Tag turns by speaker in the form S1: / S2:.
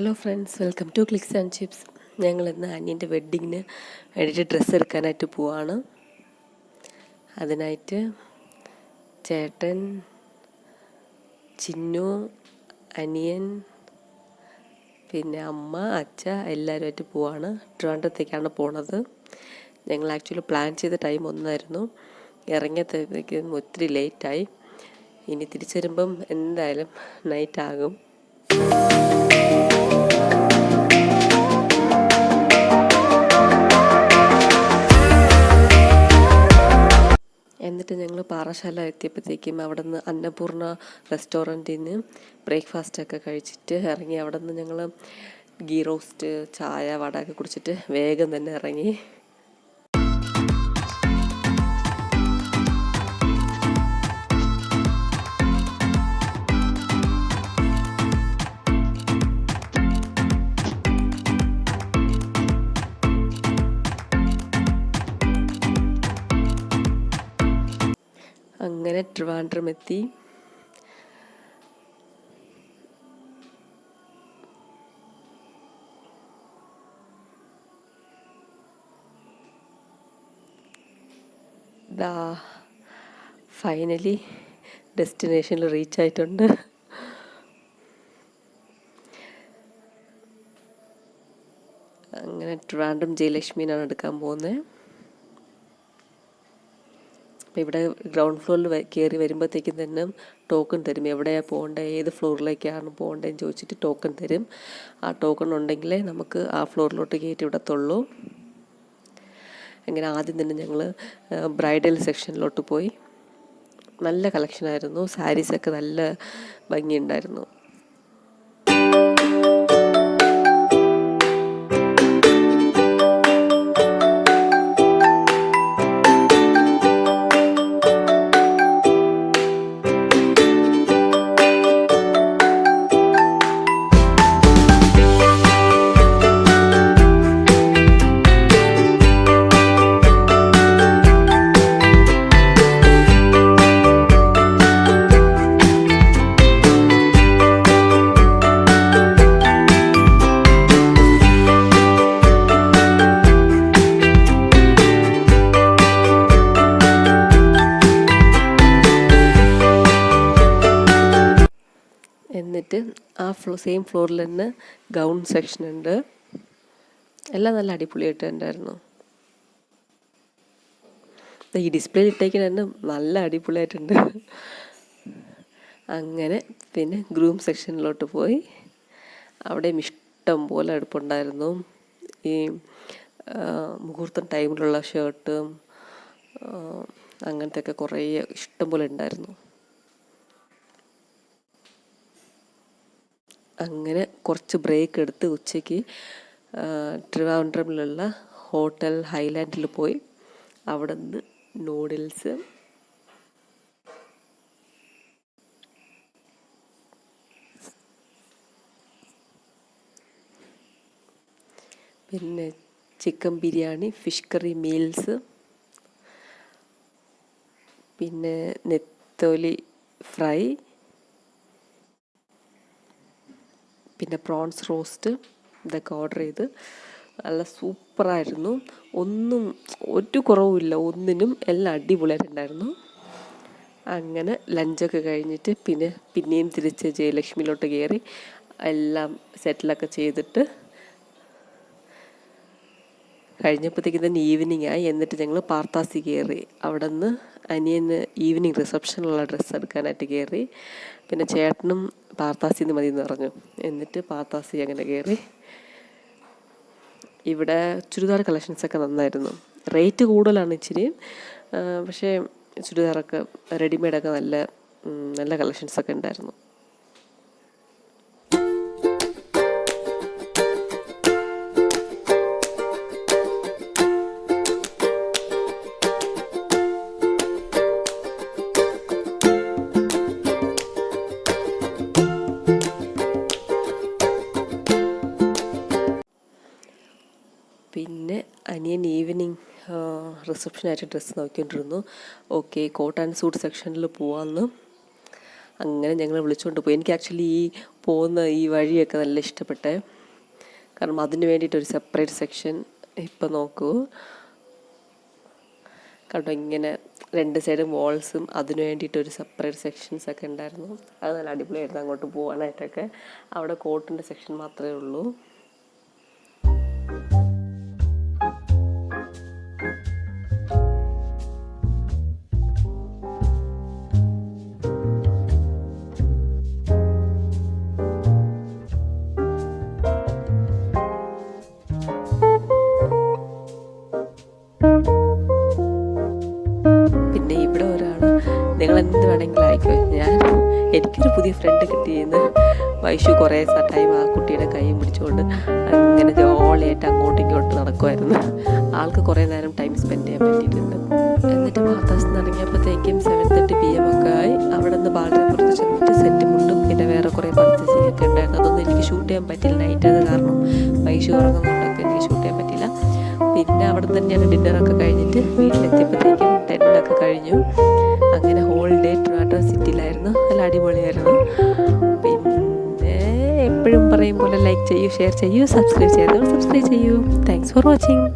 S1: Hello friends, welcome to Clicks and Chips. ഞങ്ങളിന്ന് അനിയൻ്റെ വെഡ്ഡിങ്ങിന് വേണ്ടിയിട്ട് ഡ്രസ്സ് എടുക്കാനായിട്ട് പോവാണ്. അതിനായിട്ട് ചേട്ടൻ, ചിന്നു, അനിയൻ, പിന്നെ അമ്മ, അച്ഛ എല്ലാവരുമായിട്ട് പോവാണ്. ട്രിവാൻഡ്രത്തേക്കാണ് പോണത്. ഞങ്ങൾ ആക്ച്വലി പ്ലാൻ ചെയ്ത ടൈം ഒന്നായിരുന്നു. ഇറങ്ങിയത്തേക്കും ഒത്തിരി ലേറ്റായി. ഇനി തിരിച്ചു വരുമ്പം എന്തായാലും നൈറ്റ് ആകും. എന്നിട്ട് ഞങ്ങൾ പാറശാല എത്തിയപ്പോഴത്തേക്കും അവിടെ നിന്ന് അന്നപൂർണ റെസ്റ്റോറൻറ്റിൽ നിന്ന് ബ്രേക്ക്ഫാസ്റ്റൊക്കെ കഴിച്ചിട്ട് ഇറങ്ങി. അവിടെ നിന്ന് ഞങ്ങൾ ഗീ റോസ്റ്റ്, ചായ, വട ഒക്കെ കുടിച്ചിട്ട് വേഗം തന്നെ ഇറങ്ങി. അങ്ങനെ ട്രിവാൻഡ്രം എത്തി. ഫൈനലി ഡെസ്റ്റിനേഷനിൽ റീച്ച് ആയിട്ടുണ്ട്. അങ്ങനെ ട്രിവാൻഡ്രം ജയലക്ഷ്മിനാണ് എടുക്കാൻ പോകുന്നത്. അപ്പോൾ ഇവിടെ ഗ്രൗണ്ട് ഫ്ലോറിൽ കയറി വരുമ്പോഴത്തേക്കും തന്നെ ടോക്കൺ തരും. എവിടെയാണ് പോകേണ്ടത്, ഏത് ഫ്ലോറിലേക്കാണ് പോകേണ്ടതെന്ന് ചോദിച്ചിട്ട് ടോക്കൺ തരും. ആ ടോക്കൺ ഉണ്ടെങ്കിലേ നമുക്ക് ആ ഫ്ലോറിലോട്ട് കയറ്റി വിടത്തുള്ളൂ. അങ്ങനെ ആദ്യം തന്നെ ഞങ്ങൾ ബ്രൈഡൽ സെക്ഷനിലോട്ട് പോയി. നല്ല കളക്ഷനായിരുന്നു. സാരീസൊക്കെ നല്ല ഭംഗിയുണ്ടായിരുന്നു. എന്നിട്ട് ആ സെയിം ഫ്ലോറിൽ തന്നെ ഗൗൺ സെക്ഷൻ ഉണ്ട്. എല്ലാം നല്ല അടിപൊളിയായിട്ട് ഉണ്ടായിരുന്നു. ഈ ഡിസ്പ്ലേയിൽ ഇട്ടേക്കുന്ന തന്നെ നല്ല അടിപൊളിയായിട്ടുണ്ട്. അങ്ങനെ പിന്നെ ഗ്രൂം സെക്ഷനിലോട്ട് പോയി. അവിടെയും ഇഷ്ടം പോലെ അടുപ്പുണ്ടായിരുന്നു. ഈ മുഹൂർത്തം ടൈമിലുള്ള ഷർട്ടും അങ്ങനത്തെ ഒക്കെ കുറേ ഇഷ്ടം പോലെ ഉണ്ടായിരുന്നു. അങ്ങനെ കുറച്ച് ബ്രേക്ക് എടുത്ത് ഉച്ചയ്ക്ക് ട്രിവാൻഡ്രമിലുള്ള ഹോട്ടൽ ഹൈലാൻഡിൽ പോയി. അവിടെ നിന്ന് നൂഡിൽസ്, പിന്നെ chicken biryani, fish curry meals, പിന്നെ നെത്തോലി ഫ്രൈ, പിന്നെ പ്രോൺസ് റോസ്റ്റ്, ഇതൊക്കെ ഓർഡർ ചെയ്ത് നല്ല സൂപ്പറായിരുന്നു. ഒരു കുറവുമില്ല, ഒന്നിനും എല്ലാം അടിപൊളിയായിട്ടുണ്ടായിരുന്നു. അങ്ങനെ ലഞ്ചൊക്കെ കഴിഞ്ഞിട്ട് പിന്നെയും തിരിച്ച് ജയലക്ഷ്മിയിലോട്ട് കയറി എല്ലാം സെറ്റിലൊക്കെ ചെയ്തിട്ട് കഴിഞ്ഞപ്പോഴത്തേക്കും തന്നെ ഈവനിങ് ആയി. എന്നിട്ട് ഞങ്ങൾ പാർത്താസി കയറി. അവിടെ നിന്ന് അനിയന് ഈവനിങ് റിസപ്ഷനുള്ള ഡ്രസ്സ് എടുക്കാനായിട്ട് കയറി. പിന്നെ ചേട്ടനും പാർത്താസിന്ന് മതി എന്ന് പറഞ്ഞു. എന്നിട്ട് പാർത്താസി അങ്ങനെ കയറി. ഇവിടെ ചുരിദാർ കളക്ഷൻസൊക്കെ നന്നായിരുന്നു. റേറ്റ് കൂടുതലാണ് ഇച്ചിരി, പക്ഷേ ചുരിദാറൊക്കെ റെഡിമെയ്ഡൊക്കെ നല്ല നല്ല കളക്ഷൻസൊക്കെ ഉണ്ടായിരുന്നു. പിന്നെ അനിയൻ ഈവനിങ് റിസപ്ഷനായിട്ട് ഡ്രസ്സ് നോക്കിക്കൊണ്ടിരുന്നു. ഓക്കെ, കോട്ട് ആൻഡ് സൂട്ട് സെക്ഷനിൽ പോവാമെന്ന്. അങ്ങനെ ഞങ്ങൾ വിളിച്ചുകൊണ്ട് പോയി. എനിക്ക് ആക്ച്വലി പോകുന്ന ഈ വഴിയൊക്കെ നല്ല ഇഷ്ടപ്പെട്ടെ. കാരണം അതിന് വേണ്ടിയിട്ടൊരു സെപ്പറേറ്റ് സെക്ഷൻ. ഇപ്പം നോക്കൂ കണ്ടോ, ഇങ്ങനെ 2 സൈഡും വാൾസും അതിന് വേണ്ടിയിട്ടൊരു സെപ്പറേറ്റ് സെക്ഷൻസൊക്കെ ഉണ്ടായിരുന്നു. അത് നല്ല അടിപൊളിയായിരുന്നു അങ്ങോട്ട് പോകാനായിട്ടൊക്കെ. അവിടെ കോട്ടിൻ്റെ സെക്ഷൻ മാത്രമേ ഉള്ളൂ. പിന്നെ ഇവിടെ ഒരാൾ, നിങ്ങൾ എന്ത് വേണമെങ്കിലും അയക്കോ, എനിക്കൊരു പുതിയ ഫ്രണ്ട് കിട്ടിയെന്ന്. വൈഷു കുറേ ടൈം ആ കുട്ടിയുടെ കൈ പിടിച്ചുകൊണ്ട് അങ്ങനെ ജോളിയായിട്ട് അങ്ങോട്ടും ഇങ്ങോട്ടും നടക്കുമായിരുന്നു. ആൾക്ക് കുറേ നേരം ടൈം സ്പെൻഡ് ചെയ്യാൻ പറ്റിയിട്ടുണ്ട്. എന്നിട്ട് മാതാസ് ഇറങ്ങിയപ്പോഴത്തേക്കും 7:30 PM ഒക്കെ ആയി. അവിടെ നിന്ന് ബാലരപുരത്ത് ചെന്നിട്ട് സെറ്റ് മുണ്ടും പിന്നെ വേറെ കുറേ പർച്ചേസിംഗ് ഒക്കെ ഉണ്ടായിരുന്നു. അതൊന്നും എനിക്ക് ഷൂട്ട് ചെയ്യാൻ പറ്റില്ല, നൈറ്റ് അത് കാരണം. വൈഷു ഉറങ്ങുന്നുണ്ടൊക്കെ എനിക്ക് ഷൂട്ട് ചെയ്യാൻ പറ്റില്ല. പിന്നെ അവിടെ തന്നെയാണ് ഡിന്നറൊക്കെ കഴിഞ്ഞിട്ട് വീട്ടിലെത്തിയപ്പോഴത്തേക്കും 10 ഒക്കെ കഴിഞ്ഞു. അങ്ങനെ ഹോൾ ഡേ ട്രിവാൻഡ്രം സിറ്റിയിലായിരുന്നു. നല്ല അടിപൊളിയായിരുന്നു. പിന്നെ എപ്പോഴും പറയും പോലെ ലൈക്ക് ചെയ്യൂ, ഷെയർ ചെയ്യൂ, സബ്സ്ക്രൈബ് ചെയ്യൂ. Thanks for watching.